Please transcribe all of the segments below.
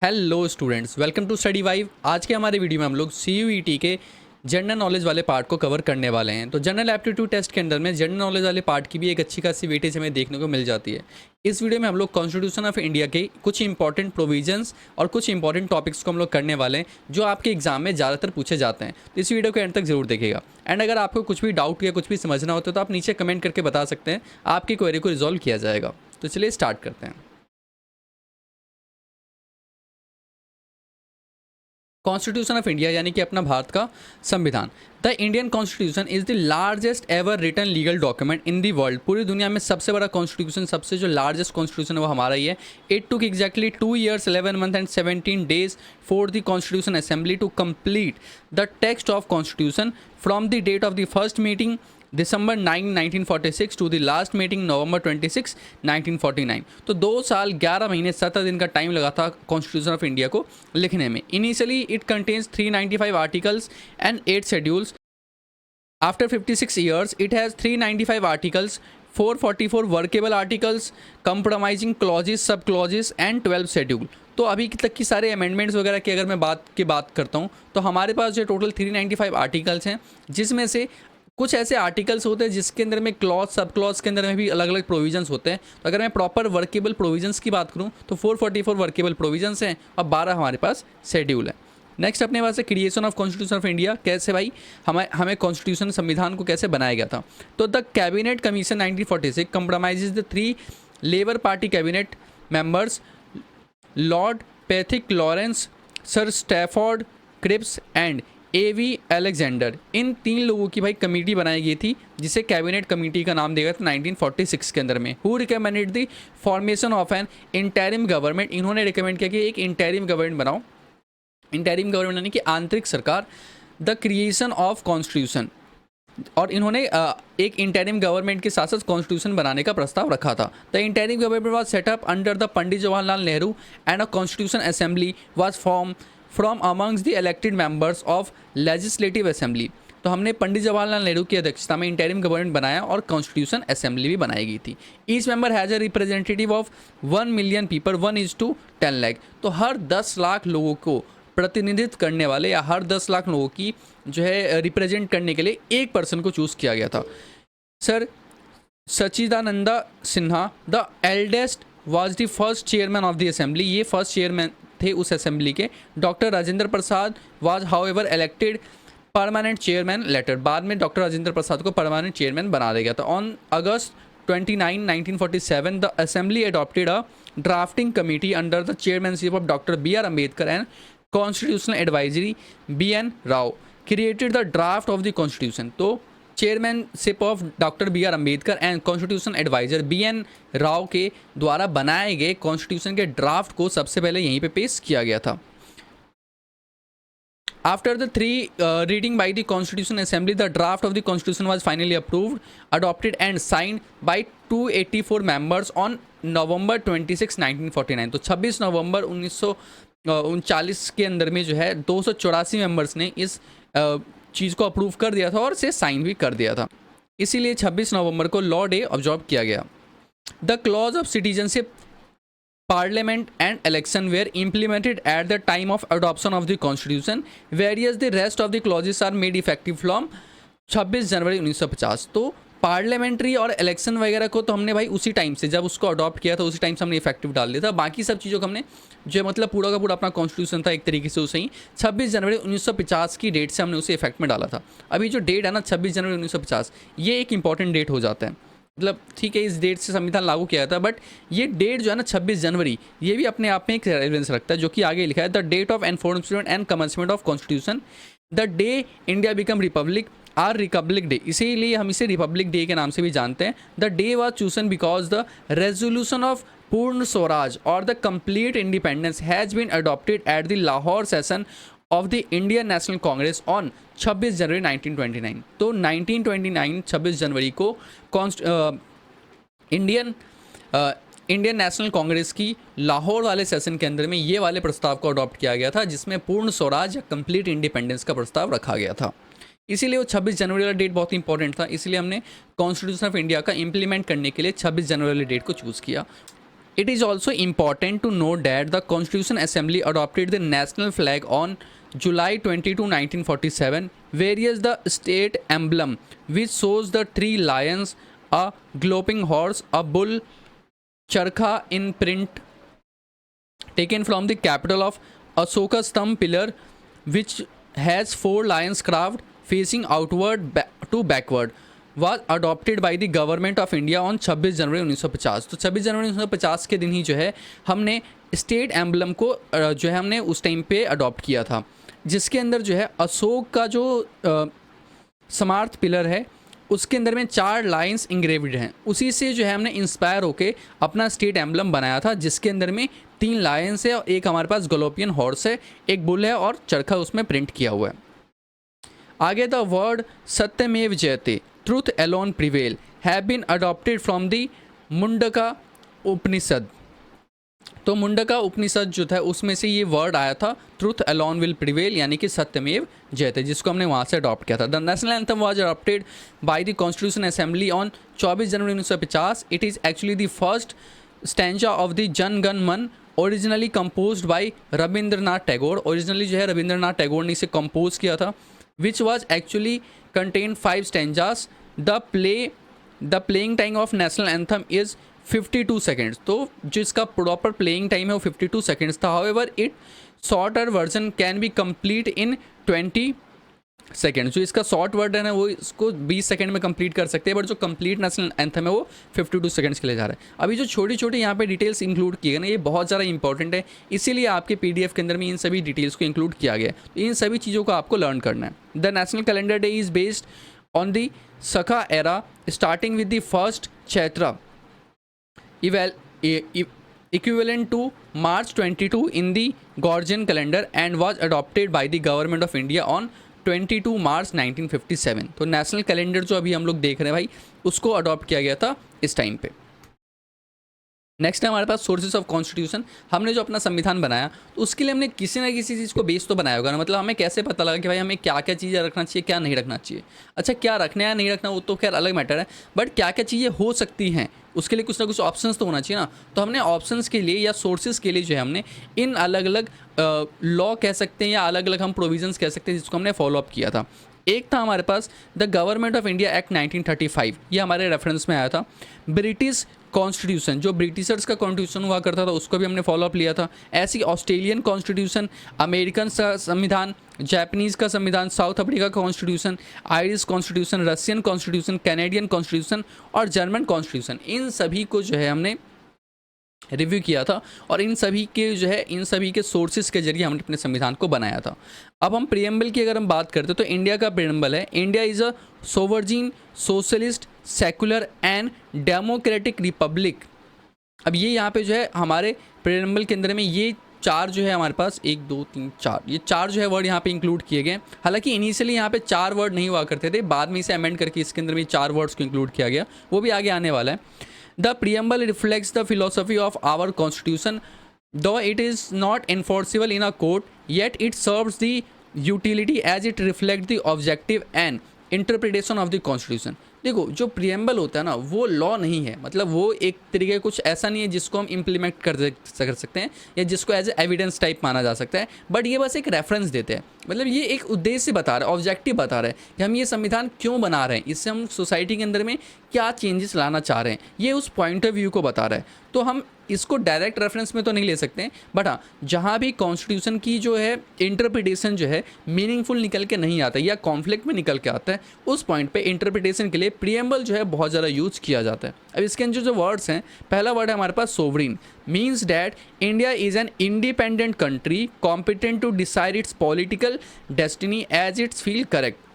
Hello students, welcome to study vibe. आज के हमारे वीडियो में हम लोग CUET के जनरल नॉलेज वाले पार्ट को कवर करने वाले हैं। तो जनरल एप्टीट्यूड टेस्ट के अंदर में जनरल नॉलेज वाले पार्ट की भी एक अच्छी खासी वेटेज हमें देखने को मिल जाती है। इस वीडियो में हम लोग कॉन्स्टिट्यूशन ऑफ इंडिया के कुछ इंपॉर्टेंट प्रोविजंस और कुछ इंपॉर्टेंट टॉपिक्स को हम लोग करने वाले हैं जो आपके एग्जाम में ज़्यादातर पूछे जाते हैं। तो इस वीडियो को एंड तक जरूर देखिएगा। एंड अगर आपको कुछ भी डाउट या कुछ भी समझना होता है तो आप नीचे कमेंट करके बता सकते हैं, आपकी क्वेरी को रिजॉल्व किया जाएगा। तो चलिए स्टार्ट करते हैं। कॉन्स्टिट्यूशन ऑफ इंडिया यानी कि अपना भारत का संविधान। The Indian constitution is the largest ever written legal document in the world. पूरी दुनिया में सबसे बड़ा कॉन्स्टिट्यूशन, सबसे जो लार्जेस्ट कॉन्स्टिट्यूशन है वो हमारा ही है। It took exactly 2 years 11 months and 17 days for the constitution assembly to complete the text of constitution from the date of the first meeting December 9, 1946 to the last meeting November 26, 1949। तो 2 साल 11 महीने 17 दिन का टाइम लगा था constitution of India को लिखने में। Initially it contains 395 articles and 8 schedules. After 56 years it has 395 articles, 444 workable articles, compromising clauses, सब क्लॉजेस एंड 12 शेड्यूल। तो अभी तक की सारे अमेंडमेंट्स वगैरह की अगर मैं बात करता हूँ तो हमारे पास जो टोटल 395 आर्टिकल्स हैं, जिसमें से कुछ ऐसे आर्टिकल्स होते हैं जिसके अंदर में क्लॉज, सब क्लॉज के अंदर में भी अलग अलग प्रोविजंस होते हैं। तो अगर मैं प्रॉपर वर्केबल प्रोविजंस की बात करूं तो 444 वर्केबल प्रोविजंस हैं और 12 हमारे पास शेड्यूल है। नेक्स्ट अपने पास है creation of constitution of India. कैसे भाई हमें कॉन्स्टिट्यूशन संविधान को कैसे बनाया गया था। तो the cabinet commission 1946 compromises the 3 labour party cabinet members, lord Pethick Lawrence, sir Stafford Cripps and A.V. Alexander. इन 3 लोगों की भाई कमेटी बनाई गई थी जिसे कैबिनेट कमेटी का नाम दिया गया था 1946 के अंदर में। Who recommended the formation of N interim government. इन्होंने रिकमेंड किया कि एक इंटरिम गवर्नमेंट बनाओ। इंटरिम गवर्नमेंट यानी कि आंतरिक सरकार। द क्रिएशन ऑफ कॉन्स्टिट्यूशन, और इन्होंने एक इंटरिम गवर्नमेंट के साथ साथ कॉन्स्टिट्यूशन बनाने का प्रस्ताव रखा था। The interim government was setup under the Pandit Jawaharlal Nehru and a constitution assembly was form from amongst the elected members of legislative assembly. तो हमने पंडित जवाहरलाल नेहरू की अध्यक्षता में इंटरिम गवर्नमेंट बनाया और कॉन्स्टिट्यूशन असेंबली भी बनाई गई थी। Each member has a representative of 1 million people, 1:10 lakh। तो हर 10 लाख लोगों को प्रतिनिधित्व करने वाले या हर 10 लाख लोगों की जो है रिप्रेजेंट करने के लिए एक पर्सन को चूज़ किया गया था। Sir Sachchidananda Sinha the eldest was the first chairman of the assembly. ये फर्स्ट चेयरमैन थे उस असेंबली के। Doctor Rajendra Prasad was however elected permanent chairman later. बाद में डॉक्टर राजेंद्र प्रसाद को परमानेंट चेयरमैन बना दिया गया था। On August 29, 1947 the assembly adopted a drafting committee under the chairmanship of doctor B.R. Ambedkar and constitutional advisory B.N. Rau created the draft of the constitution. तो chairmanship of doctor B.R. Ambedkar and constitution adviser B.N. Rau के द्वारा बनाए गए constitution के draft को सबसे पहले यहीं पे पेश किया गया था। After the 3 reading by the Constitution Assembly, the draft of the Constitution was finally approved, adopted and signed by 284 members on November 26, 1949। तो 26 नवंबर 1939 के अंदर में जो है 284 मेंबर्स ने इस चीज़ को अप्रूव कर दिया था और इसे साइन भी कर दिया था। इसीलिए 26 नवंबर को लॉ डे ऑब्जर्व किया गया। The clause of citizenship, Parliament and election were implemented at the time of adoption of the Constitution, whereas the rest of the clauses are made effective from 26 जनवरी 1950। तो parliamentary और election वगैरह को तो हमने भाई उसी टाइम से, जब उसको अडॉप्ट किया था उसी टाइम से हमने इफेक्टिव डाल दिया था। बाकी सब चीज़ों को हमने जो मतलब पूरा का पूरा अपना कॉन्स्टिट्यूशन था एक तरीके से उसे ही 26 जनवरी 1950 की डेट से हमने उसे इफेक्ट में डाला था। अभी जो डेट है ना 26 जनवरी 1950, ये एक इंपॉर्टेंट डेट हो जाता है। मतलब ठीक है, इस डेट से संविधान लागू किया था, बट ये डेट जो है ना 26 जनवरी, ये भी अपने आप में एक रेलेवेंस रखता है, जो कि आगे लिखा है the date of enforcement and commencement of constitution, the day India become republic or republic day. इसीलिए हम इसे रिपब्लिक डे के नाम से भी जानते हैं। The day was chosen because the resolution of Purna Swaraj और the complete independence has been adopted at the Lahore session of the Indian National Congress on 26 January 1929। तो 1929 26 जनवरी को इंडियन नेशनल कांग्रेस की लाहौर वाले सेशन के अंदर में ये वाले प्रस्ताव को अडॉप्ट किया गया था, जिसमें पूर्ण स्वराज या कंप्लीट इंडिपेंडेंस का प्रस्ताव रखा गया था। इसीलिए वो 26 जनवरी वाला डेट बहुत इंपॉर्टेंट था। इसलिए हमने कॉन्स्टिट्यूशन ऑफ इंडिया का इम्प्लीमेंट करने के लिए 26 जनवरी वाली डेट को चूज़ किया। It is also important to note that the Constitution Assembly adopted the national flag on July 22, 1947, whereas the state emblem, which shows the three lions, a galloping horse, a bull, charkha in print, taken from the capital of Ashoka Stamp pillar, which has four lions carved facing outward to backward, was adopted by the government of India on 26 जनवरी 1950। तो 26 जनवरी 1950 के दिन ही जो है हमने state emblem को जो है हमने उस टाइम पे अडॉप्ट किया था, जिसके अंदर जो है अशोक का जो समार्थ पिलर है उसके अंदर में 4 लाइंस इंग्रेविड हैं। उसी से जो है हमने इंस्पायर होके अपना स्टेट एम्बलम बनाया था, जिसके अंदर में 3 लायंस है और एक हमारे पास गलोपियन हॉर्स है, एक बुल है और चरखा उसमें प्रिंट किया हुआ है। आगे the word Satyameva Jayate, truth alone prevail, have been adopted from the Mundaka Upanishad. तो मुंडका उपनिषद जो था उसमें से ये वर्ड आया था ट्रूथ अलोन विल प्रिवेल, यानी कि सत्यमेव जयते, जिसको हमने वहाँ से अडॉप्ट किया था। The national anthem was adopted by the constitution assembly on 24 January 1950। It is actually the first stanza of the Jana Gana मन, originally composed bye Rabindranath Tagore. Originally जो है रविंद्रनाथ टैगोर ने इसे कंपोज किया था, which was actually contain 5 stanzas. The playing time of national anthem is 52 seconds. तो जो इसका प्रॉपर प्लेइंग टाइम है वो 52 सेकेंड्स था। However it shorter version can be complete in 20 seconds. जो इसका शॉर्ट वर्जन है वो इसको 20 सेकेंड में कंप्लीट कर सकते हैं, बट जो कंप्लीट नेशनल एंथम है वो 52 सेकेंड्स के लिए जा रहा है। अभी जो छोटी छोटी यहाँ पे डिटेल्स इंक्लूड किए गए ना, ये बहुत ज़्यादा इंपॉर्टेंट है, इसीलिए आपके PDF के अंदर में इन सभी डिटेल्स को इंक्लूड किया गया है। तो इन सभी चीज़ों को आपको लर्न करना है। The national calendar day is based on the Saka era, starting with the first Chaitra equivalent to March 22 in the Gregorian calendar and was adopted by the government of India on 22 मार्च 1957। तो नेशनल कैलेंडर जो अभी हम लोग देख रहे हैं भाई, उसको अडॉप्ट किया गया था इस टाइम पे। नेक्स्ट है हमारे पास सोर्सेज ऑफ कॉन्स्टिट्यूशन। हमने जो अपना संविधान बनाया तो उसके लिए हमने किसी ना किसी चीज़ को बेस तो बनाया होगा ना, मतलब हमें कैसे पता लगा कि भाई हमें क्या क्या चीज़ें रखना चाहिए, क्या नहीं रखना चाहिए। अच्छा, क्या रखना है नहीं रखना वो तो खैर अलग मैटर है, बट क्या क्या चीज़ें हो सकती हैं उसके लिए कुछ ना कुछ ऑप्शंस तो होना चाहिए ना। तो हमने ऑप्शंस के लिए या सोर्सेज के लिए जो है हमने इन अलग अलग लॉ कह सकते हैं या अलग अलग हम प्रोविजंस कह सकते हैं जिसको हमने फॉलोअप किया था। एक था हमारे पास the government of India act 1935, ये हमारे रेफरेंस में आया था। ब्रिटिश कॉन्स्टिट्यूशन, जो ब्रिटिशर्स का कॉन्स्टिट्यूशन हुआ करता था उसको भी हमने फॉलोअप लिया था। ऐसी ऑस्ट्रेलियन कॉन्स्टिट्यूशन, अमेरिकन संविधान, जापानीज़ का संविधान, साउथ अफ्रीका का constitution, Irish constitution, Russian constitution, Canadian constitution और जर्मन कॉन्स्टिट्यूशन, इन सभी को जो है हमने रिव्यू किया था और इन सभी के सोर्सेज के जरिए हमने अपने संविधान को बनाया था। अब हम प्रीएम्बल की अगर हम बात करते हैं तो इंडिया का प्रीएम्बल है, India is a sovereign, socialist, secular and democratic republic. अब ये यहाँ पे जो है हमारे प्रीएम्बल के अंदर में ये 4 जो है हमारे पास 1 2 3 4 ये 4 जो है वर्ड यहाँ पे इंक्लूड किए गए। हालांकि इनिशियली यहाँ पे 4 वर्ड नहीं हुआ करते थे, बाद में इसे अमेंड करके इसके अंदर में 4 वर्ड्स को इंक्लूड किया गया, वो भी आगे आने वाला है। The preamble reflects the philosophy of our constitution. Though it is not enforceable in a court, yet it serves the utility as it reflects the objective and interpretation of the constitution. देखो, जो preamble होता है ना वो law नहीं है, मतलब वो एक तरीके कुछ ऐसा नहीं है जिसको हम इम्प्लीमेंट कर सकते हैं या जिसको एज एविडेंस टाइप माना जा सकता है, बट ये बस एक रेफरेंस देते हैं। मतलब ये एक उद्देश्य बता रहा है, ऑब्जेक्टिव बता रहा है कि हम ये संविधान क्यों बना रहे हैं, इससे हम सोसाइटी के अंदर में क्या चेंजेस लाना चाह रहे हैं, ये उस पॉइंट ऑफ व्यू को बता रहा है। तो हम इसको डायरेक्ट रेफरेंस में तो नहीं ले सकते हैं, बट हाँ जहाँ भी कॉन्स्टिट्यूशन की जो है इंटरप्रिटेशन जो है मीनिंगफुल निकल के नहीं आता या कॉन्फ्लिक्ट में निकल के आता है, उस पॉइंट पे इंटरप्रिटेशन के लिए प्रीएम्बल जो है बहुत ज़्यादा यूज़ किया जाता है। अब इसके अंदर जो वर्ड्स हैं, पहला वर्ड है हमारे पास sovereign, means that India is an independent country competent to decide its political destiny as its feel correct.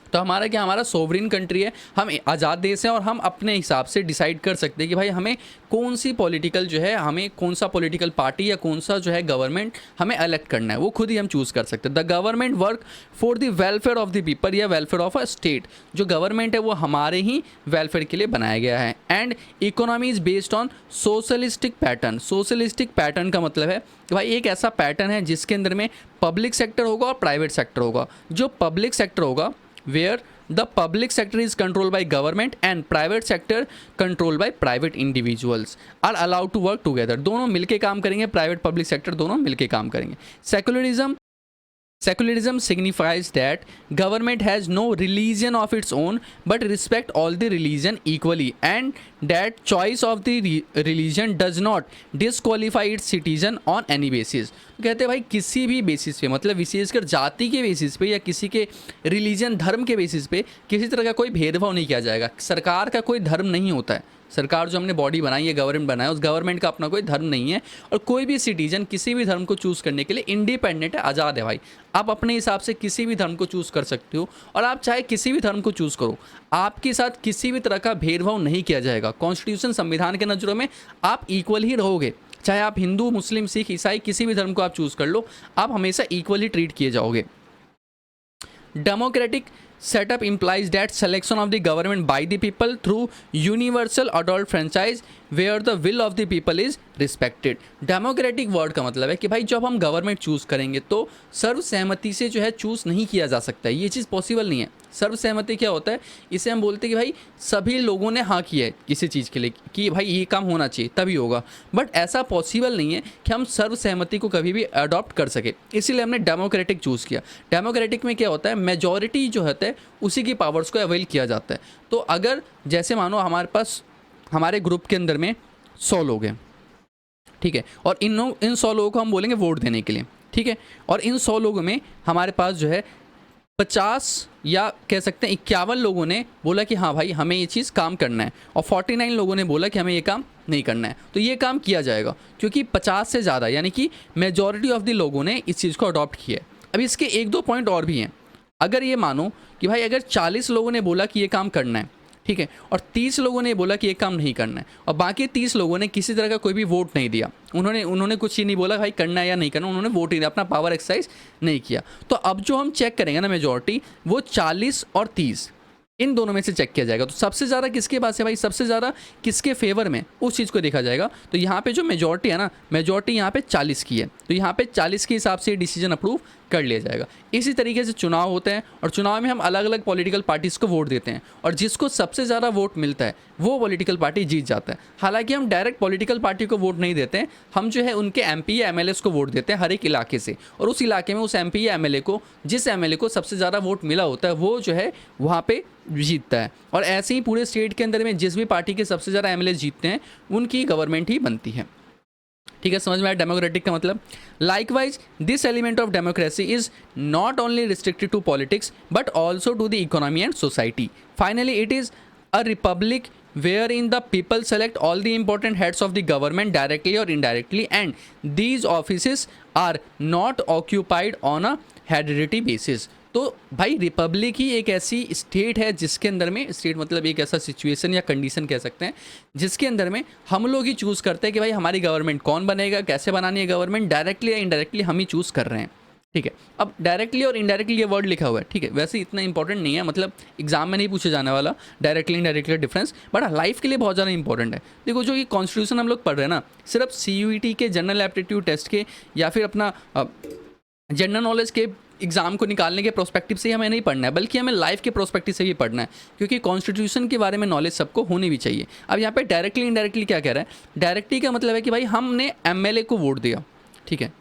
तो हमारा क्या, हमारा सोवरिन कंट्री है, हम आज़ाद देश हैं और हम अपने हिसाब से डिसाइड कर सकते हैं कि भाई हमें कौन सी पॉलिटिकल जो है, हमें कौन सा पॉलिटिकल पार्टी या कौन सा जो है गवर्नमेंट हमें इलेक्ट करना है, वो खुद ही हम चूज़ कर सकते हैं। The government work for the welfare of the people या वेलफेयर ऑफ अ स्टेट। जो गवर्नमेंट है वो हमारे ही वेलफेयर के लिए बनाया गया है। And economy is based on socialistic pattern. Socialistic pattern का मतलब है कि भाई एक ऐसा पैटर्न है जिसके अंदर में पब्लिक सेक्टर होगा और प्राइवेट सेक्टर होगा। जो पब्लिक सेक्टर होगा where the public sector is control by government and private sector control by private individuals are allowed to work together. दोनों मिलके काम करेंगे, प्राइवेट पब्लिक सेक्टर दोनों मिलके काम करेंगे। Secularism signifies that government has no religion of its own but respect all the religion equally, and that choice of the religion does not disqualify its citizen on any basis। कहते हैं भाई किसी भी basis पे, मतलब विशेषकर जाति के बेसिस पे या किसी के रिलीजन धर्म के बेसिस पे किसी तरह का कोई भेदभाव नहीं किया जाएगा। सरकार का कोई धर्म नहीं होता है, सरकार जो हमने बॉडी बनाई है, गवर्नमेंट बनाया, उस गवर्नमेंट का अपना कोई धर्म नहीं है, और कोई भी सिटीजन किसी भी धर्म को चूज़ करने के लिए इंडिपेंडेंट है, आज़ाद है भाई। आप अपने हिसाब से किसी भी धर्म को चूज़ कर सकते हो, और आप चाहे किसी भी धर्म को चूज़ करो, आपके साथ किसी भी तरह का भेदभाव नहीं किया जाएगा। कॉन्स्टिट्यूशन संविधान के नज़रों में आप इक्वल ही रहोगे, चाहे आप हिंदू, मुस्लिम, सिख, ईसाई किसी भी धर्म को आप चूज़ कर लो, आप हमेशा इक्वली ट्रीट किए जाओगे। Democratic setup implies that selection of the government by the people through universal adult franchise where the will of the people is respected। Democratic word का मतलब है कि भाई जब हम गवर्नमेंट चूज़ करेंगे तो सर्वसहमति से जो है चूज़ नहीं किया जा सकता है, ये चीज़ पॉसिबल नहीं है। सर्वसहमति क्या होता है, इसे हम बोलते हैं कि भाई सभी लोगों ने हाँ किया है किसी चीज़ के लिए कि भाई ये काम होना चाहिए तभी होगा, बट ऐसा पॉसिबल नहीं है कि हम सर्वसहमति को कभी भी अडॉप्ट कर सके, इसीलिए हमने डेमोक्रेटिक चूज़ किया। डेमोक्रेटिक में क्या होता है, मेजॉरिटी जो होता है उसी की पावर्स को अवेल किया जाता है। तो अगर जैसे मानो हमारे पास हमारे ग्रुप के अंदर में 100 लोग हैं, ठीक है, और इन 100 लोगों को हम बोलेंगे वोट देने के लिए, ठीक है, और इन 100 लोगों में हमारे पास जो है 50 या कह सकते हैं 51 लोगों ने बोला कि हाँ भाई हमें ये चीज़ काम करना है, और 49 लोगों ने बोला कि हमें ये काम नहीं करना है, तो ये काम किया जाएगा क्योंकि 50 से ज़्यादा यानी कि मेजॉरिटी ऑफ द लोगों ने इस चीज़ को अडॉप्ट किया है। अब इसके 1-2 पॉइंट और भी हैं। अगर ये मानो कि भाई अगर 40 लोगों ने बोला कि ये काम करना है, ठीक है, और 30 लोगों ने बोला कि ये काम नहीं करना है, और बाकी 30 लोगों ने किसी तरह का कोई भी वोट नहीं दिया, उन्होंने कुछ ही नहीं बोला भाई करना है या नहीं करना, उन्होंने वोट ही दिया, अपना पावर एक्सरसाइज नहीं किया, तो अब जो हम चेक करेंगे ना मेजॉरिटी, वो 40 और 30 इन दोनों में से चेक किया जाएगा। तो सबसे ज़्यादा किसके पास है भाई, सबसे ज़्यादा किसके फेवर में, उस चीज़ को देखा जाएगा। तो यहाँ पे जो मेजॉरिटी है ना, मेजॉरिटी यहाँ पे 40 की है, तो यहाँ पे 40 के हिसाब से डिसीजन अप्रूव कर लिया जाएगा। इसी तरीके से चुनाव होते हैं, और चुनाव में हम अलग अलग पॉलिटिकल पार्टीज़ को वोट देते हैं, और जिसको सबसे ज़्यादा वोट मिलता है वो पॉलिटिकल पार्टी जीत जाता है। हालांकि हम डायरेक्ट पॉलिटिकल पार्टी को वोट नहीं देते हैं, हम जो है उनके MP या MLAs को वोट देते हैं हर एक इलाके से, और उस इलाके में उस MP या MLA को, जिस MLA को सबसे ज़्यादा वोट मिला होता है वो जो है वहाँ पर जीतता है। और ऐसे ही पूरे स्टेट के अंदर में जिस भी पार्टी के सबसे ज़्यादा MLAs जीतते हैं उनकी गवर्नमेंट ही बनती है। ठीक है, समझ में आया डेमोक्रेटिक का मतलब। Likewise this element of democracy is not only restricted to politics but also to the economy and society. Finally it is a republic wherein the people select all the important heads of the government directly or indirectly, and these offices are not occupied on a hereditary basis। तो भाई Republic ही एक ऐसी state है जिसके अंदर में, state मतलब एक ऐसा सिचुएशन या कंडीशन कह सकते हैं जिसके अंदर में हम लोग ही चूज़ करते हैं कि भाई हमारी गवर्नमेंट कौन बनेगा, कैसे बनानी है गवर्नमेंट, डायरेक्टली या इनडायरेक्टली हम ही चूज़ कर रहे हैं। ठीक है, अब डायरेक्टली और इनडायरेक्टली ये वर्ड लिखा हुआ है, ठीक है, वैसे इतना इंपॉर्टेंट नहीं है, मतलब एग्जाम में नहीं पूछे जाने वाला directly indirectly difference, but life के लिए बहुत ज़्यादा इंपॉर्टेंट है। देखो जो ये कॉन्स्टिट्यूशन हम लोग पढ़ रहे हैं ना, सिर्फ CUET के जनरल एप्टीट्यूड टेस्ट के या फिर अपना जनरल नॉलेज के एग्जाम को निकालने के प्रोस्पेक्टिव से हमें नहीं पढ़ना है, बल्कि हमें लाइफ के प्रोस्पेक्टिव से भी पढ़ना है, क्योंकि कॉन्स्टिट्यूशन के बारे में नॉलेज सबको होनी भी चाहिए। अब यहाँ पे डायरेक्टली इनडायरेक्टली क्या कह रहा है, डायरेक्टली का मतलब है कि भाई हमने MLA को वोट दिया, ठीक है,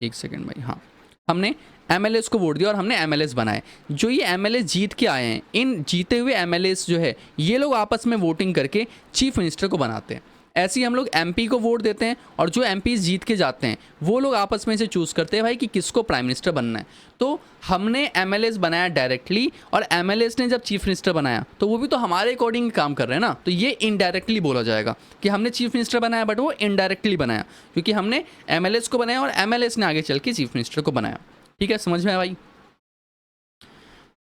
एक सेकेंड भाई, हाँ, हमने MLAs को वोट दिया और हमने MLAs बनाए। जो ये MLAs जीत के आए हैं, इन जीते हुए MLAs जो है ये लोग आपस में वोटिंग करके चीफ मिनिस्टर को बनाते हैं। ऐसे ही हम लोग MP को वोट देते हैं, और जो MPs जीत के जाते हैं वो लोग आपस में से चूज़ करते हैं भाई कि किसको प्राइम मिनिस्टर बनना है। तो हमने MLAs बनाया डायरेक्टली, और MLAs ने जब चीफ मिनिस्टर बनाया तो वो भी तो हमारे अकॉर्डिंग काम कर रहे हैं ना, तो ये इनडायरेक्टली बोला जाएगा कि हमने चीफ मिनिस्टर बनाया, बट वो इनडायरेक्टली बनाया क्योंकि हमने MLAs को बनाया और MLAs ने आगे चल के चीफ मिनिस्टर को बनाया। ठीक है, समझ में आया भाई।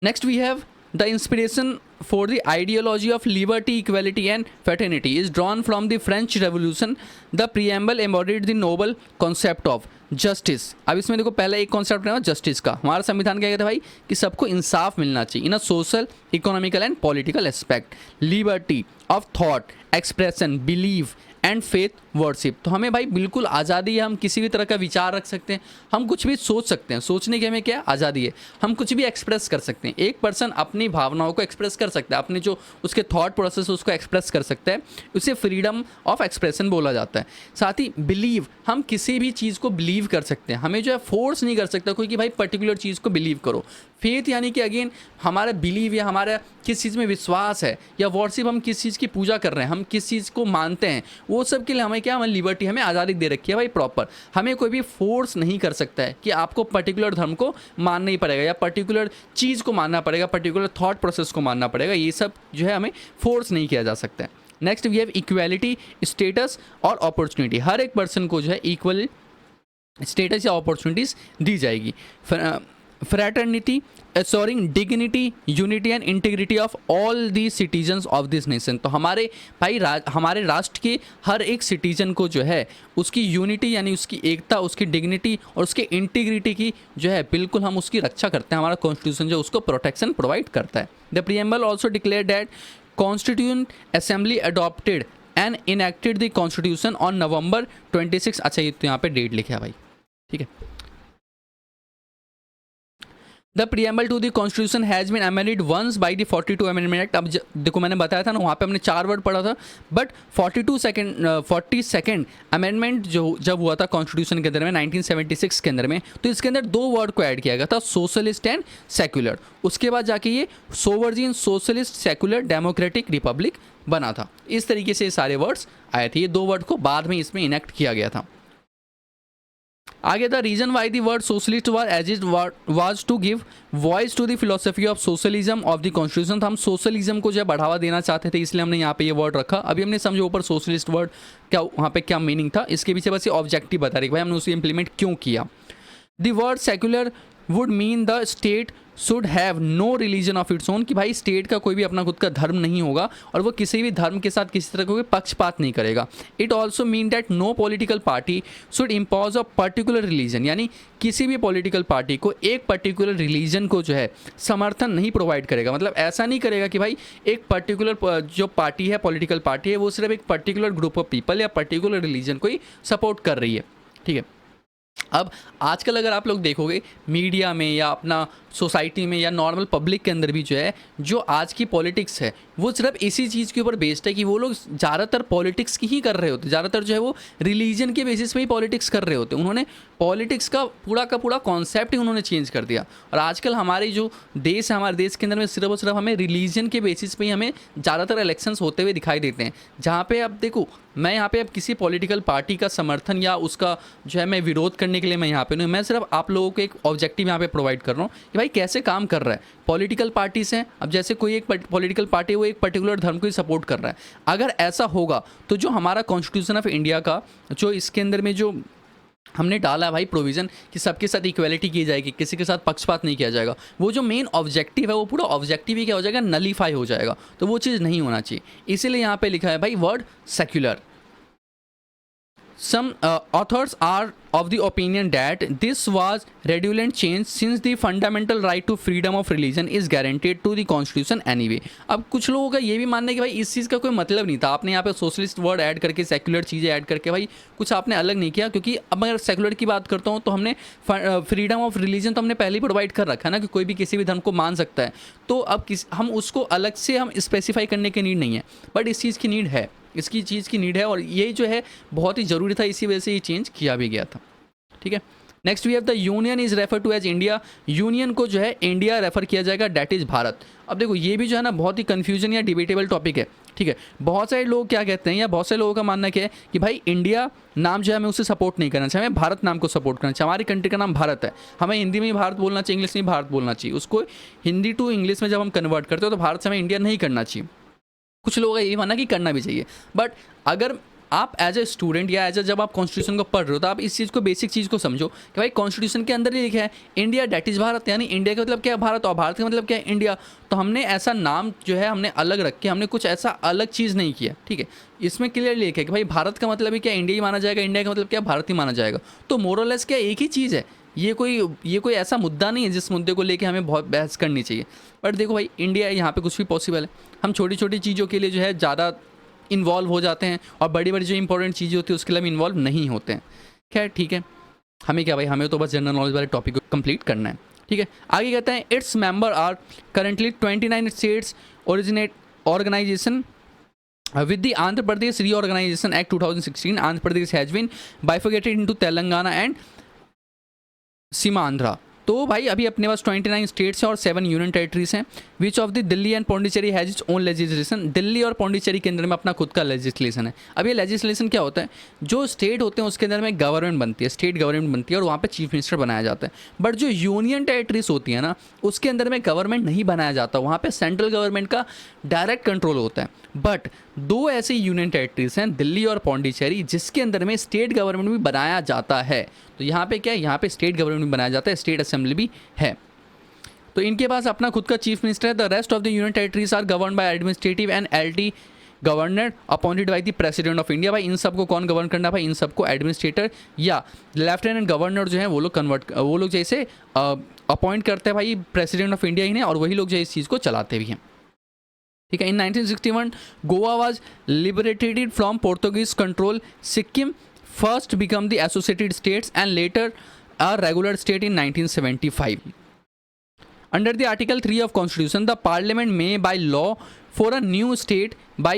Next we have the inspiration for the ideology of liberty, equality and fraternity is drawn from the French Revolution। The preamble embodied the noble concept of justice। अब इसमें देखो पहला एक कॉन्सेप्ट है जस्टिस का। हमारा संविधान क्या कहता है भाई कि सबको इंसाफ मिलना चाहिए in a social, economical and political aspect. Liberty of thought, expression, believe and faith worship. तो हमें भाई बिल्कुल आज़ादी है, हम किसी भी तरह का विचार रख सकते हैं, हम कुछ भी सोच सकते हैं, सोचने की हमें क्या आज़ादी है, हम कुछ भी एक्सप्रेस कर सकते हैं। एक पर्सन अपनी भावनाओं को एक्सप्रेस कर सकता है, अपने जो उसके थॉट प्रोसेस उसको एक्सप्रेस कर सकता है, उसे फ्रीडम ऑफ एक्सप्रेशन बोला जाता है। साथ ही बिलीव, हम किसी भी चीज़ को बिलीव कर सकते हैं, हमें जो है फोर्स नहीं कर सकता कोई कि भाई पर्टिकुलर चीज़ को बिलीव करो। फेथ यानी कि अगेन हमारा बिलीव या हमारा किस चीज़ में विश्वास है, या वर्शिप हम किस चीज़ की पूजा कर रहे हैं, हम किस चीज़ को मानते हैं, वो सब के लिए हमें क्या, हमें लिबर्टी, हमें आज़ादी दे रखी है भाई प्रॉपर। हमें कोई भी फोर्स नहीं कर सकता है कि आपको पर्टिकुलर धर्म को मानना ही पड़ेगा, या पर्टिकुलर चीज़ को मानना पड़ेगा, पर्टिकुलर थॉट प्रोसेस को मानना पड़ेगा, ये सब जो है हमें फोर्स नहीं किया जा सकता है। Next we have equality, status और अपॉर्चुनिटी। हर एक पर्सन को जो है इक्वल स्टेटस या अपॉर्चुनिटीज़ दी जाएगी। Fraternity, assuring dignity, unity and integrity of all the citizens of this nation। तो हमारे भाई हमारे राष्ट्र के हर एक सिटीजन को जो है उसकी यूनिटी यानी उसकी एकता, उसकी डिग्निटी और उसके इंटीग्रिटी की जो है बिल्कुल हम उसकी रक्षा करते हैं। हमारा कॉन्स्टिट्यूशन जो उसको प्रोटेक्शन प्रोवाइड करता है। The preamble also declare that constituent assembly adopted and enacted the constitution on November 26। अच्छा ये तो यहाँ पे डेट लिखा है भाई, ठीक है। The preamble to the constitution has been amended once by the 42 amendment act. अब देखो मैंने बताया था ना, वहाँ पे हमने 4 वर्ड पढ़ा था, बट 42nd अमेंडमेंट जो जब हुआ था कॉन्स्टिट्यूशन के अंदर में 1976 के अंदर में, तो इसके अंदर 2 वर्ड को ऐड किया गया था, सोशलिस्ट एंड सेक्युलर। उसके बाद जाके ये सोवर्जिन, सोशलिस्ट, सेक्युलर, डेमोक्रेटिक, रिपब्लिक बना था। इस तरीके से ये सारे वर्ड्स आए थे। ये 2 वर्ड को बाद में इसमें इनेक्ट किया गया था। आगे the reason why the word socialist was as it was to give voice to the philosophy of socialism of the constitution. तो हम सोशलिज्म को जो बढ़ावा देना चाहते थे, इसलिए हमने यहाँ पे ये वर्ड रखा। अभी हमने समझो ऊपर सोशलिस्ट वर्ड क्या वहाँ पे क्या मीनिंग था, इसके पीछे बस ये ऑब्जेक्टिव बता रही भाई हमने उसे इंप्लीमेंट क्यों किया। The word secular would mean the state should have no religion of its own, कि भाई स्टेट का कोई भी अपना खुद का धर्म नहीं होगा और वो किसी भी धर्म के साथ किसी तरह का कोई पक्षपात नहीं करेगा। It also mean that no political party should impose a particular religion, यानी किसी भी पॉलिटिकल पार्टी को एक पर्टिकुलर रिलीजन को जो है समर्थन नहीं प्रोवाइड करेगा। मतलब ऐसा नहीं करेगा कि भाई एक पर्टिकुलर जो पार्टी है, पॉलिटिकल पार्टी है, वो सिर्फ एक पर्टिकुलर ग्रुप ऑफ पीपल या पर्टिकुलर रिलीजन को ही सपोर्ट कर रही है, ठीक है। अब आजकल अगर आप लोग देखोगे मीडिया में या अपना सोसाइटी में या नॉर्मल पब्लिक के अंदर भी जो है, जो आज की पॉलिटिक्स है वो सिर्फ इसी चीज़ के ऊपर बेस्ड है कि वो लोग ज़्यादातर पॉलिटिक्स की ही कर रहे होते, ज़्यादातर जो है वो रिलीजन के बेसिस पे ही पॉलिटिक्स कर रहे होते। उन्होंने पॉलिटिक्स का पूरा कॉन्सेप्ट ही उन्होंने चेंज कर दिया। और आजकल हमारे जो देश है, हमारे देश के अंदर में सिर्फ और सिर्फ हमें रिलीजन के बेसिस पे ही हमें ज़्यादातर इलेक्शंस होते हुए दिखाई देते हैं, जहाँ पे अब देखो मैं यहाँ पे अब किसी पॉलिटिकल पार्टी का समर्थन या उसका जो है मैं विरोध करने के लिए मैं यहाँ पे नहीं, मैं सिर्फ आप लोगों को एक ऑब्जेक्टिव यहाँ पे प्रोवाइड कर रहा हूँ कि भाई कैसे काम कर रहा है। पॉलिटिकल पार्टीज हैं, अब जैसे कोई एक पॉलिटिकल पार्टी वो एक पर्टिकुलर धर्म को ही सपोर्ट कर रहा है, अगर ऐसा होगा तो जो हमारा कॉन्स्टिट्यूशन ऑफ इंडिया का जो इसके अंदर में जो हमने डाला है भाई प्रोविज़न कि सबके साथ इक्वालिटी की जाएगी, किसी के साथ पक्षपात नहीं किया जाएगा, वो जो मेन ऑब्जेक्टिव है वो पूरा ऑब्जेक्टिव ही क्या हो जाएगा, नलीफाई हो जाएगा। तो वो चीज़ नहीं होना चाहिए, इसीलिए यहाँ पे लिखा है भाई word secular. Some authors are of the opinion that this was redundant change since the fundamental right to freedom of religion is guaranteed to the constitution anyway। अब कुछ लोगों का ये भी मानना है कि भाई इस चीज़ का कोई मतलब नहीं था, आपने यहाँ पे सोशलिस्ट वर्ड ऐड करके सेक्युलर चीज़ें ऐड करके भाई कुछ आपने अलग नहीं किया, क्योंकि अब अगर सेक्युलर की बात करता हूँ तो हमने फ्रीडम ऑफ रिलीजन तो हमने पहले ही प्रोवाइड कर रखा है ना, कि कोई भी किसी भी धर्म को मान सकता है। तो अब हम उसको अलग से हम स्पेसिफाई करने की नीड नहीं है, बट इस चीज़ की नीड है, इसकी चीज़ की नीड है, और ये जो है बहुत ही ज़रूरी था, इसी वजह से ये चेंज किया भी गया था, ठीक है। Next we have the union is refer to as India. Union को जो है इंडिया रेफर किया जाएगा, डैट इज़ भारत। अब देखो ये भी जो है ना बहुत ही कन्फ्यूजन या डिबेटेबल टॉपिक है, ठीक है। बहुत सारे लोग क्या कहते हैं या बहुत सारे लोगों का मानना क्या है कि भाई इंडिया नाम जो है हमें उसे सपोर्ट नहीं करना चाहिए, हमें भारत नाम को सपोर्ट करना चाहिए। हमारी कंट्री का नाम भारत है, हमें हिंदी में ही भारत बोलना चाहिए, इंग्लिश में ही भारत बोलना चाहिए। उसको हिंदी टू इंग्लिश में जब हम कन्वर्ट करते हो तो भारत से हमें इंडिया नहीं करना चाहिए। कुछ लोगों का यही मानना कि करना भी चाहिए, बट अगर आप एज ए स्टूडेंट या एज ए जब आप कॉन्स्टिट्यूशन को पढ़ रहे हो तो आप इस चीज़ को बेसिक चीज़ को समझो कि भाई कॉन्स्टिट्यूशन के अंदर ही लिखा है इंडिया डैट इज़ भारत, यानी इंडिया का मतलब क्या है भारत, और भारत का मतलब क्या है इंडिया। तो हमने ऐसा नाम जो है हमने अलग रख के हमने कुछ ऐसा अलग चीज़ नहीं किया, ठीक है। इसमें क्लियरली लिखा है कि भाई भारत का मतलब ही क्या इंडिया ही माना जाएगा, इंडिया का मतलब क्या भारत ही माना जाएगा। तो मोरलेस क्या एक ही चीज़ है, ये कोई ऐसा मुद्दा नहीं है जिस मुद्दे को लेके हमें बहुत बहस करनी चाहिए। बट देखो भाई इंडिया है, यहाँ पे कुछ भी पॉसिबल है। हम छोटी छोटी चीज़ों के लिए जो है ज़्यादा इन्वॉल्व हो जाते हैं और बड़ी बड़ी जो इंपॉर्टेंट चीज़ें होती है उसके लिए हम इन्वॉल्व नहीं होते हैं। खैर ठीक है, हमें क्या भाई, हमें तो बस जनरल नॉलेज वाले टॉपिक को कंप्लीट करना है। ठीक है, आगे कहते हैं its member are currently 29 states originate organisation with the Andhra Pradesh Reorganization Act 2016, Andhra Pradesh has been bifurcated into Telangana and Simandhra। तो भाई अभी अपने पास 29 स्टेट्स हैं और 7 यूनियन टेरिटरीज हैं। Which of the Delhi and Pondicherry has its own legislation. Delhi और पौंडीचेरी के अंदर में अपना खुद का लेजिस्लेशन है। अब ये लेजिस्लेशन क्या होता है, जो स्टेट होते हैं उसके अंदर में गवर्नमेंट बनती है, स्टेट गवर्नमेंट बनती है और वहाँ पे चीफ मिनिस्टर बनाया जाता है। बट जो यूनियन टेरिटरीज होती है ना, उसके अंदर में गवर्नमेंट नहीं बनाया जाता, वहाँ पे सेंट्रल गवर्नमेंट का डायरेक्ट कंट्रोल होता है। बट दो ऐसी यूनियन टेरिटरीज हैं, दिल्ली और पौंडीचेरी, जिसके अंदर में स्टेट गवर्नमेंट भी बनाया जाता है। तो यहाँ पे क्या है, यहाँ पे स्टेट गवर्नमेंट भी बनाया जाता है, स्टेट असेंबली भी है। तो इनके पास अपना खुद का चीफ मिनिस्टर है। The rest of the union territories are govern by administrative and LT governor appointed by the president of India. भाई इन सबको कौन गवर्न करना है, भाई इन सबको एडमिनिस्ट्रेटर या लेफ्टिनेंट गवर्नर जो है वो लोग जैसे अपॉइंट करते हैं भाई प्रेसिडेंट ऑफ इंडिया ही ने, और वही लोग जो इस चीज़ को चलाते भी हैं। ठीक है, इन 1961 Goa was liberated from Portuguese control. Sikkim first become the associated states and later a regular state in 1975. Under the Article 3 of Constitution, the Parliament may by law for a new state by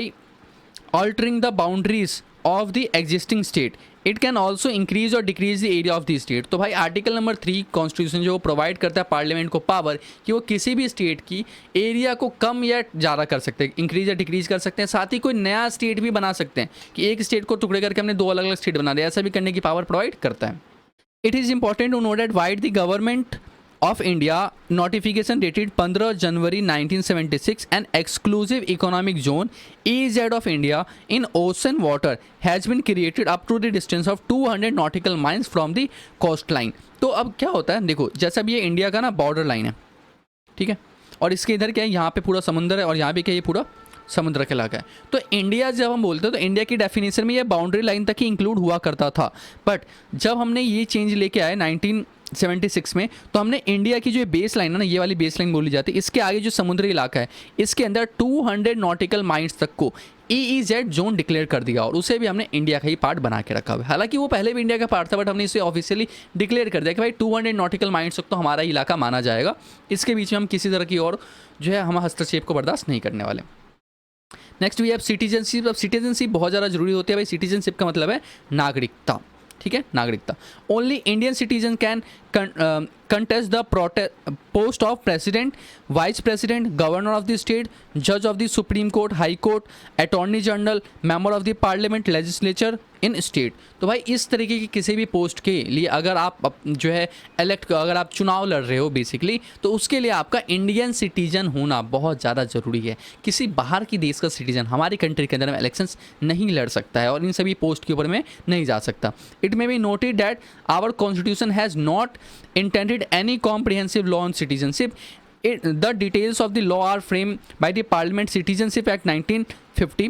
altering the boundaries of the existing state. It can also increase or decrease the area of the state. तो भाई article number 3 constitution जो provide करता है parliament को power कि वो किसी भी स्टेट की एरिया को कम या ज़्यादा कर सकते हैं, इंक्रीज या डिक्रीज कर सकते हैं। साथ ही कोई नया स्टेट भी बना सकते हैं कि एक स्टेट को टुकड़े करके हमने 2 अलग अलग स्टेट बना दिया, ऐसा भी करने की पावर प्रोवाइड करता है। It is important to know that why the government of India notification dated 15 January 1976 an exclusive economic zone EEZ of India in ocean water has been created up to the distance of 200 nautical miles from the coastline। तो अब क्या होता है, देखो जैसा भी ये India का ना बॉर्डर लाइन है, ठीक है, और इसके इधर क्या है, यहाँ पे पूरा समुद्र है और यहाँ पे क्या, ये पूरा समुद्र का इलाका है। तो इंडिया जब हम बोलते हैं तो इंडिया की डेफिनेशन में ये बाउंड्री लाइन तक ही इंक्लूड हुआ करता था। बट जब हमने ये चेंज लेके आए 1976 में, तो हमने इंडिया की जो बेस लाइन है ना, ये वाली बेस लाइन बोली जाती है, इसके आगे जो समुद्री इलाका है इसके अंदर 200 नॉटिकल माइल्स तक को EEZ जोन डिक्लेयर कर दिया और उसे भी हमने इंडिया का ही पार्ट बना के रखा हुआ है। हालांकि वो पहले भी इंडिया का पार्ट था, बट हमने इसे ऑफिशियली डिक्लेयर कर दिया कि भाई 200 नॉटिकल माइल्स तक तो हमारा इलाका माना जाएगा, इसके बीच में हम किसी तरह की और जो है हम हस्तक्षेप को बर्दाश्त नहीं करने वाले। Next we have citizenship. अब सिटीजनशिप बहुत ज़्यादा जरूरी होती है भाई। सिटीजनशिप का मतलब है नागरिकता, ठीक है, नागरिकता। Only Indian citizen can contest the post of president, vice president, governor of the state, judge of the supreme court, high court, attorney general, member of the parliament, legislature in state। तो भाई इस तरीके की किसी भी post के लिए अगर आप जो है अगर आप चुनाव लड़ रहे हो बेसिकली, तो उसके लिए आपका इंडियन सिटीजन होना बहुत ज़्यादा ज़रूरी है। किसी बाहर की देश का सिटीजन हमारी कंट्री के अंदर में इलेक्शंस नहीं लड़ सकता है और इन सभी पोस्ट के ऊपर में नहीं जा सकता। It may be noted that our constitution has not intended any comprehensive law on citizenship. The details of the law are framed by the Parliament Citizenship Act 1950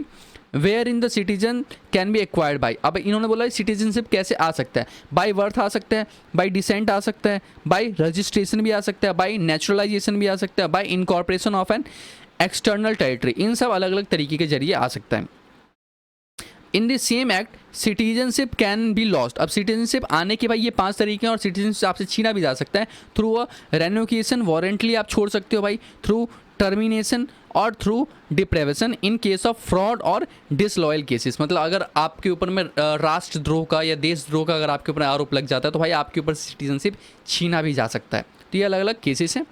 wherein the citizen can be acquired by। अब इन्होंने बोला citizenship कैसे आ सकता है, by birth आ सकता है, bye decent आ सकता है, बाय रजिस्ट्रेशन भी आ सकता है, बाय नेचुरलाइजेशन भी आ सकता है, by incorporation of an external territory. इन सब अलग अलग तरीके के जरिए आ सकता है। In the same act citizenship can be lost. अब सिटीजनशिप आने के भाई ये 5 तरीके हैं और सिटीजनशिप आपसे छीना भी जा सकता है थ्रू अ रेनोकेशन, वारंटली आप छोड़ सकते हो भाई, थ्रू टर्मिनेशन और through deprivation in case of fraud और डिसलॉयल केसेस। मतलब अगर आपके ऊपर में राष्ट्रद्रोह का या देशद्रोह का अगर आपके ऊपर आरोप लग जाता है तो भाई आपके ऊपर सिटीजनशिप छीना भी जा सकता है। तो ये अलग अलग केसेस हैं।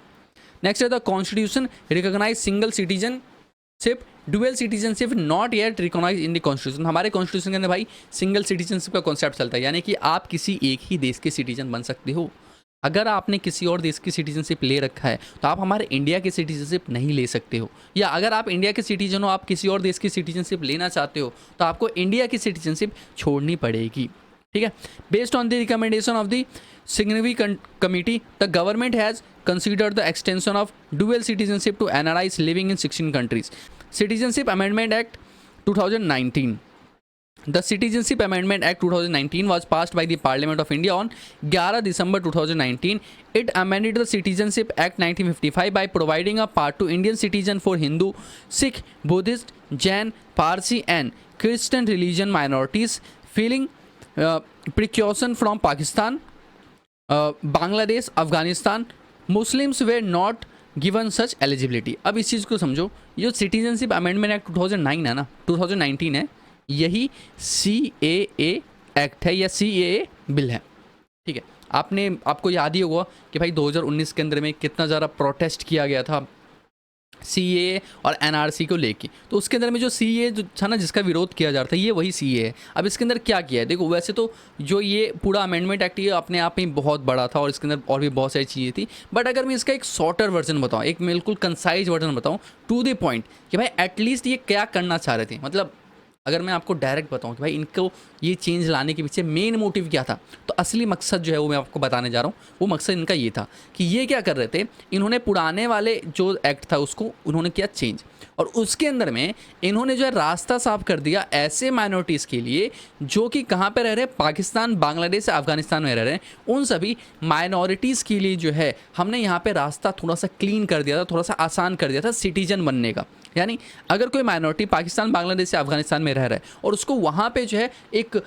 नेक्स्ट है the constitution recognise single citizenship, dual citizenship not yet recognise in the constitution. हमारे कॉन्स्टिट्यूशन के अंदर भाई सिंगल सिटीजनशिप का कॉन्सेप्ट चलता है, यानी कि आप किसी एक ही देश के सिटीजन बन सकते हो। अगर आपने किसी और देश की सिटीजनशिप ले रखा है तो आप हमारे इंडिया की सिटीजनशिप नहीं ले सकते हो, या अगर आप इंडिया के सिटीजन हो, आप किसी और देश की सिटीजनशिप लेना चाहते हो तो आपको इंडिया की सिटीजनशिप छोड़नी पड़ेगी। ठीक है, based on the recommendation of the Singhvi committee the government has considered the extension of dual citizenship to NRIs living in 16 countries. Citizenship Amendment Act 2019. The Citizenship Amendment Act 2019 was passed by the Parliament of India on 11 December 2019. It amended the Citizenship Act 1955 by providing a part to Indian citizen for Hindu, Sikh, Buddhist, Jain, Parsi and Christian religion minorities feeling precaution from Pakistan, Bangladesh, Afghanistan, Muslims were not given such eligibility. अब इस चीज़ को समझो, ये जो citizenship amendment act 2009 है ना, 2019 है, यही CAA एक्ट है या CAA बिल है, ठीक है। आपको याद ही होगा कि भाई 2019 के अंदर में कितना ज़्यादा प्रोटेस्ट किया गया था CAA और NRC को लेके, तो उसके अंदर में जो CAA जो था ना, जिसका विरोध किया जा रहा था, ये वही CAA है। अब इसके अंदर क्या किया है, देखो वैसे तो जो ये पूरा अमेंडमेंट एक्ट ये अपने आप में बहुत बड़ा था और इसके अंदर और भी बहुत सारी चीज़ें थी, बट अगर मैं इसका एक शॉर्टर वर्जन बताऊँ, एक बिल्कुल कंसाइज वर्जन बताऊँ, टू द पॉइंट, कि भाई एटलीस्ट ये क्या करना चाह रहे थे, मतलब अगर मैं आपको डायरेक्ट बताऊं कि भाई इनको ये चेंज लाने के पीछे मेन मोटिव क्या था, तो असली मकसद जो है वो मैं आपको बताने जा रहा हूँ। वो मकसद इनका ये था कि ये क्या कर रहे थे, इन्होंने पुराने वाले जो एक्ट था उसको उन्होंने किया चेंज, और उसके अंदर में इन्होंने जो है रास्ता साफ कर दिया ऐसे माइनॉरिटीज़ के लिए जो कि कहाँ पे रह रहे हैं, पाकिस्तान, बांग्लादेश, अफगानिस्तान में रह रहे हैं। उन सभी माइनॉरिटीज़ के लिए जो है हमने यहाँ पे रास्ता थोड़ा सा क्लीन कर दिया था, थोड़ा सा आसान कर दिया था सिटीजन बनने का। यानी अगर कोई माइनॉरिटी पाकिस्तान, बांग्लादेश या अफगानिस्तान में रह रहा है और उसको वहाँ पे जो है एक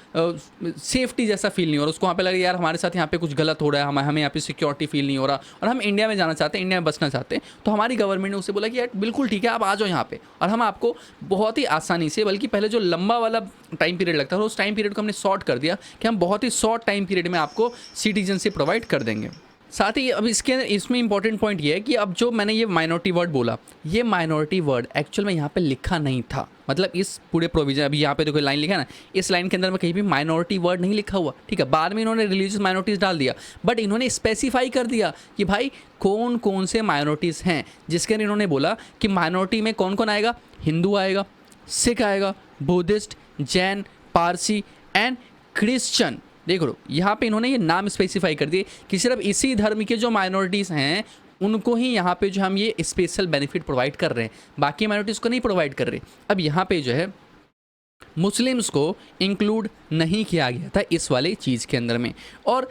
सेफ्टी जैसा फील नहीं हो रहा, उसको वहाँ पे लगे यार हमारे साथ यहाँ पे कुछ गलत हो रहा है, हमें यहाँ पे सिक्योरिटी फील नहीं हो रहा और हम इंडिया में जाना चाहते हैं, इंडिया में बसना चाहते हैं, तो हमारी गवर्नमेंट ने उसे बोला कि यार बिल्कुल ठीक है, आप आ जाओ यहाँ पे, और हम आपको बहुत ही आसानी से, बल्कि पहले जो लंबा वाला टाइम पीरियड लगता था उस टाइम पीरियड को हमने शॉर्ट कर दिया कि हम बहुत ही शॉर्ट टाइम पीरियड में आपको सिटीजनशिप प्रोवाइड कर देंगे। साथ ही अब इसमें इंपॉर्टेंट पॉइंट ये है कि अब जो मैंने ये माइनॉरिटी वर्ड बोला, ये माइनॉरिटी वर्ड एक्चुअल में यहाँ पे लिखा नहीं था, मतलब इस पूरे प्रोविजन, अभी यहाँ पे देखो लाइन लिखा है ना, इस लाइन के अंदर में कहीं भी माइनॉरिटी वर्ड नहीं लिखा हुआ, ठीक है। बाद में इन्होंने रिलीजियस माइनॉरिटीज़ डाल दिया, बट इन्होंने स्पेसिफाई कर दिया कि भाई कौन कौन से माइनॉरिटीज़ हैं, जिसके अंदर इन्होंने बोला कि माइनॉरिटी में कौन कौन आएगा, हिंदू आएगा, सिख आएगा, Buddhist, Jain, Parsi and Christian. देखो यहाँ पे इन्होंने ये नाम स्पेसिफाई कर दिए कि सिर्फ इसी धर्म के जो माइनॉरिटीज़ हैं उनको ही यहाँ पे जो हम ये स्पेशल बेनिफिट प्रोवाइड कर रहे हैं, बाकी माइनॉरिटीज़ को नहीं प्रोवाइड कर रहे। अब यहाँ पे जो है मुस्लिम्स को इंक्लूड नहीं किया गया था इस वाले चीज़ के अंदर में, और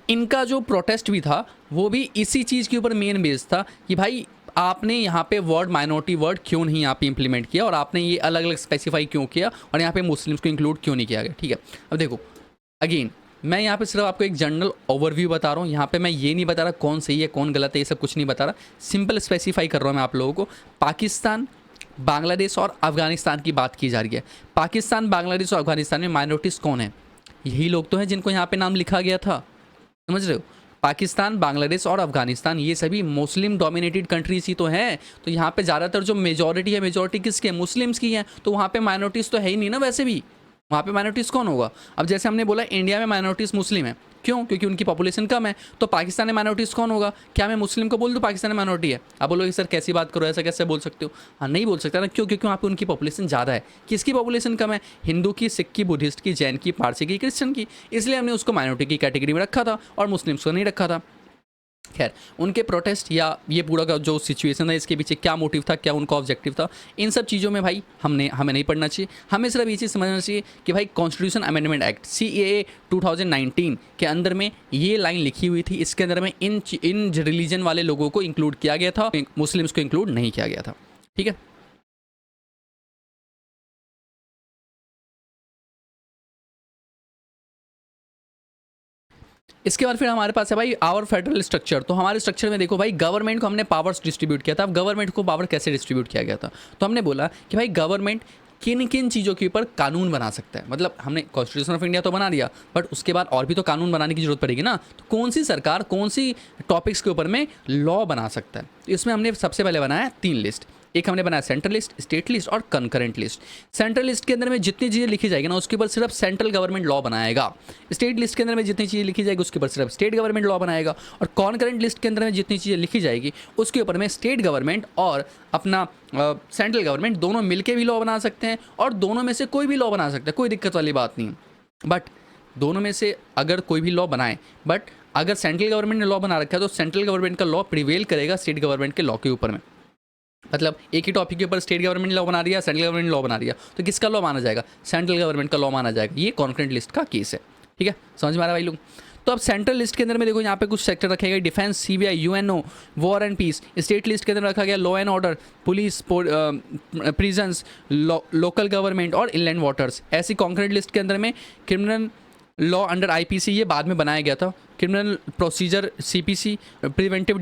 इनका जो प्रोटेस्ट भी था वो भी इसी चीज़ के ऊपर मेन बेस था कि भाई आपने यहाँ पे वर्ड माइनॉरिटी वर्ड क्यों नहीं यहाँ पे इंप्लीमेंट किया, और आपने ये अलग अलग स्पेसिफाई क्यों किया, और यहाँ पे मुस्लिम्स को इंक्लूड क्यों नहीं किया गया, ठीक है। अब देखो अगेन मैं यहाँ पे सिर्फ आपको एक जनरल ओवरव्यू बता रहा हूँ, यहाँ पे मैं ये नहीं बता रहा कौन सही है कौन गलत है, ये सब कुछ नहीं बता रहा, सिंपल स्पेसिफाई कर रहा हूँ मैं आप लोगों को। पाकिस्तान, बांग्लादेश और अफगानिस्तान की बात की जा रही है। पाकिस्तान, बांग्लादेश और अफगानिस्तान में माइनॉरिटीज़ कौन है, यही लोग तो हैं जिनको यहाँ पे नाम लिखा गया था, समझ रहे हो। पाकिस्तान, बांग्लादेश और अफगानिस्तान ये सभी मुस्लिम डोमिनेटेड कंट्रीज ही तो हैं, तो यहाँ पे ज़्यादातर जो मेजॉरिटी है, मेजॉरिटी किसकी है, मुस्लिम्स की है, तो वहाँ पे माइनॉरिटीज़ तो है ही नहीं ना, वैसे भी वहाँ पे माइनॉरिटीज़ कौन होगा। अब जैसे हमने बोला इंडिया में माइनॉरिटीज़ मुस्लिम है, क्यों, क्योंकि उनकी पॉपुलेशन कम है, तो पाकिस्तान में माइनॉरिटीज़ कौन होगा। क्या मैं मुस्लिम को बोल दूँ पाकिस्तान में माइनॉरिटी है, आप बोलोगे सर कैसी बात करो, ऐसा कैसे बोल सकते हो। हाँ नहीं बोल सकता ना, क्यों, क्योंकि वहाँ पे उनकी पॉपुलेशन ज़्यादा है। किसकी पॉपुलेशन कम है, हिंदू की, सिख की, बुद्धिस्ट की, जैन की, पारसी की, क्रिश्चियन की, इसलिए हमने उसको माइनॉरिटी की कैटेगरी में रखा था और मुस्लिम्स को नहीं रखा था। खैर उनके प्रोटेस्ट या ये पूरा का जो सिचुएशन है इसके पीछे क्या मोटिव था, क्या उनका ऑब्जेक्टिव था, इन सब चीज़ों में भाई हमें नहीं पढ़ना चाहिए। हमें सिर्फ ये चीज़ समझना चाहिए कि भाई कॉन्स्टिट्यूशन अमेंडमेंट एक्ट CAA 2019 के अंदर में ये लाइन लिखी हुई थी, इसके अंदर में इन रिलीजन वाले लोगों को इंक्लूड किया गया था, मुस्लिम्स को इंक्लूड नहीं किया गया था, ठीक है। इसके बाद फिर हमारे पास है भाई आवर फेडरल स्ट्रक्चर। तो हमारे स्ट्रक्चर में देखो भाई गवर्नमेंट को हमने पावर्स डिस्ट्रीब्यूट किया था। अब गवर्नमेंट को पावर कैसे डिस्ट्रीब्यूट किया गया था, तो हमने बोला कि भाई गवर्नमेंट किन किन चीज़ों के ऊपर कानून बना सकता है। मतलब हमने कॉन्स्टिट्यूशन ऑफ इंडिया तो बना दिया, बट उसके बाद और भी तो कानून बनाने की जरूरत पड़ेगी ना। तो कौन सी सरकार कौन सी टॉपिक्स के ऊपर में लॉ बना सकता है, तो इसमें हमने सबसे पहले बनाया 3 लिस्ट। एक हमने बनाया सेंट्रल लिस्ट, स्टेट लिस्ट और कंकरेंट लिस्ट। सेंट्रल लिस्ट के अंदर में जितनी चीज़ें लिखी जाएगी ना उसके ऊपर सिर्फ सेंट्रल गवर्नमेंट लॉ बनाएगा। स्टेट लिस्ट के अंदर में जितनी चीज़ें लिखी जाएगी उसके ऊपर सिर्फ स्टेट गवर्नमेंट लॉ बनाएगा। और कॉन्करेंट लिस्ट के अंदर में जितनी चीज़ें लिखी जाएगी उसके ऊपर में स्टेट गवर्नमेंट और अपना सेंट्रल गवर्नमेंट दोनों मिलके भी लॉ बना सकते हैं, और दोनों में से कोई भी लॉ बना सकता है, कोई दिक्कत वाली बात नहीं। बट दोनों में से अगर कोई भी लॉ बनाए, बट अगर सेंट्रल गवर्नमेंट ने लॉ बना रखा है तो सेंट्रल गवर्नमेंट का लॉ प्रिवेल करेगा स्टेट गवर्नमेंट के लॉ के ऊपर में। मतलब एक ही टॉपिक के ऊपर स्टेट गवर्नमेंट लॉ बना दिया, सेंट्रल गवर्नमेंट लॉ बना दिया, तो किसका लॉ माना जाएगा, सेंट्रल गवर्नमेंट का लॉ माना जाएगा। ये कॉन्करेंट लिस्ट का केस है, ठीक है, समझ में आ रहा है भाई लोग। तो अब सेंट्रल लिस्ट के अंदर में देखो यहाँ पे कुछ सेक्टर रखे गए, defence, CBI, UNO, war and peace. State list के अंदर रखा गया law and order, police, prisons, local government और इनलैंड वाटर्स। ऐसी कॉन्करेंट लिस्ट के अंदर में क्रिमिनल लॉ अंडर IPC, ये बाद में बनाया गया था, criminal procedure CPC, preventive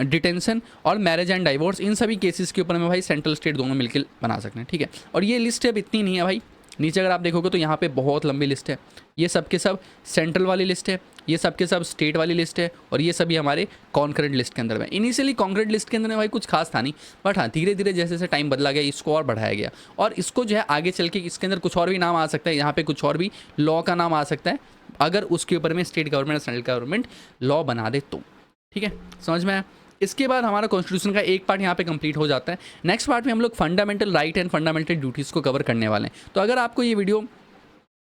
detention और मैरिज एंड डाइवोर्स, इन सभी केसेस के ऊपर में भाई सेंट्रल स्टेट दोनों मिलकर बना सकते हैं, ठीक है। और ये लिस्ट अब इतनी नहीं है भाई, नीचे अगर आप देखोगे तो यहाँ पे बहुत लंबी लिस्ट है। ये सब के सब सेंट्रल वाली लिस्ट है, ये सब के सब स्टेट वाली लिस्ट है, और ये सभी हमारे कॉन्करेंट लिस्ट के अंदर में। इनिशियली कॉन्करेंट लिस्ट के अंदर में भाई कुछ खास था नहीं, बट हाँ धीरे धीरे जैसे जैसे टाइम बदला गया इसको और बढ़ाया गया, और इसको जो है आगे चल के इसके अंदर कुछ और भी नाम आ सकता है, यहाँ पे कुछ और भी लॉ का नाम आ सकता है, अगर उसके ऊपर में स्टेट गवर्नमेंट और सेंट्रल गवर्नमेंट लॉ बना दे तो, ठीक है, समझ में आया। इसके बाद हमारा कॉन्स्टिट्यूशन का एक पार्ट यहाँ पे कंप्लीट हो जाता है। नेक्स्ट पार्ट में हम लोग fundamental right and fundamental duties को कवर करने वाले हैं। तो अगर आपको ये वीडियो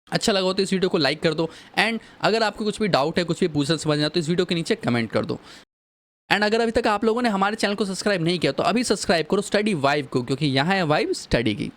अच्छा लगा हो तो इस वीडियो को लाइक कर दो, एंड अगर आपको कुछ भी डाउट है, कुछ भी पूछना समझना है तो इस वीडियो के नीचे कमेंट कर दो। एंड अगर अभी तक आप लोगों ने हमारे चैनल को सब्सक्राइब नहीं किया तो अभी सब्सक्राइब करो स्टडी वाइब को, क्योंकि यहाँ है वाइब स्टडी की।